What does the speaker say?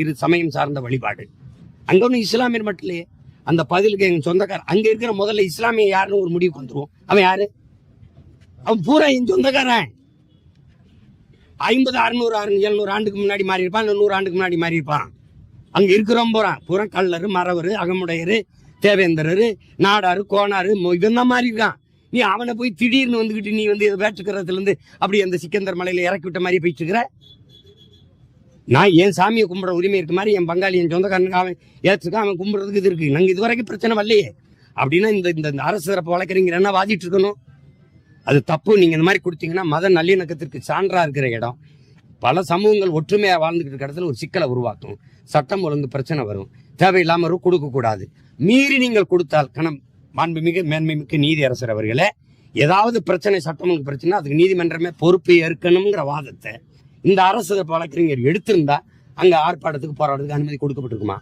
இரு சமயம் சார்ந்த வழிபாடு. அங்க ஒன்றும் இஸ்லாமியர் மட்டும் இல்லையே. அந்த பதிலுக்கு எங்க சொந்தக்காரன் அங்க இருக்கிற முதல்ல இஸ்லாமிய யாருன்னு ஒரு முடிவுக்கு வந்துருவோம். அவன் யாரு? அவன் பூரா என் சொந்தக்காரன். 50, 600, 700 ஆண்டுக்கு முன்னாடி மாறி இருப்பான், 100 ஆண்டுக்கு முன்னாடி மாறி இருப்பான். அங்க இருக்கிறோம் பூரா கல்லரு, மறவரு, அகமுடையரு, தேவேந்திரரு, நாடாரு, கோனாரு, இதெல்லாம் மாறி இருக்கான். நீ அவனை போய் திடீர்னு வந்துகிட்டு நீ வேற்றுக்கிறதுல இருந்து அப்படி அந்த சிக்கந்தர் மலையில இறக்கி விட்ட மாதிரி போயிட்டு இருக்கிற. நான் என் சாமியை கும்பிட உரிமை இருக்கு மாதிரி என் பங்காளி என் சொந்தக்காரனுக்கு அவன் ஏற்றுக்கான், அவன் கும்பிடுறதுக்கு இது இருக்கு. நாங்கள் இது வரைக்கும் பிரச்சனை வரலையே. அப்படின்னா இந்த அரசு தரப்பு வளர்க்குறீங்க என்ன வாதிட்டு இருக்கணும்? அது தப்பு. நீங்க இந்த மாதிரி கொடுத்தீங்கன்னா மத நல்லிணக்கத்திற்கு சான்றா இருக்கிற இடம். பல சமூகங்கள் ஒற்றுமையா வாழ்ந்துகிட்டு இருக்கிற இடத்துல ஒரு சிக்கலை உருவாக்கும். சட்டம் ஒழுங்கு பிரச்சனை வரும். தேவையில்லாம கொடுக்க கூடாது. மீறி நீங்கள் கொடுத்தால் மாண்புமிகு மேன்மைமிக்க நீதி அரசர் அவர்களே, ஏதாவது பிரச்சனை சட்டம் ஒழுங்கு பிரச்சனை அதுக்கு நீதிமன்றமே பொறுப்பு ஏற்கணுங்கிற வாதத்தை இந்த அரசு வழக்கறிஞர் எடுத்திருந்தா அங்க ஆர்ப்பாட்டத்துக்கு போராட்டத்துக்கு அனுமதி கொடுக்கப்பட்டிருக்குமா?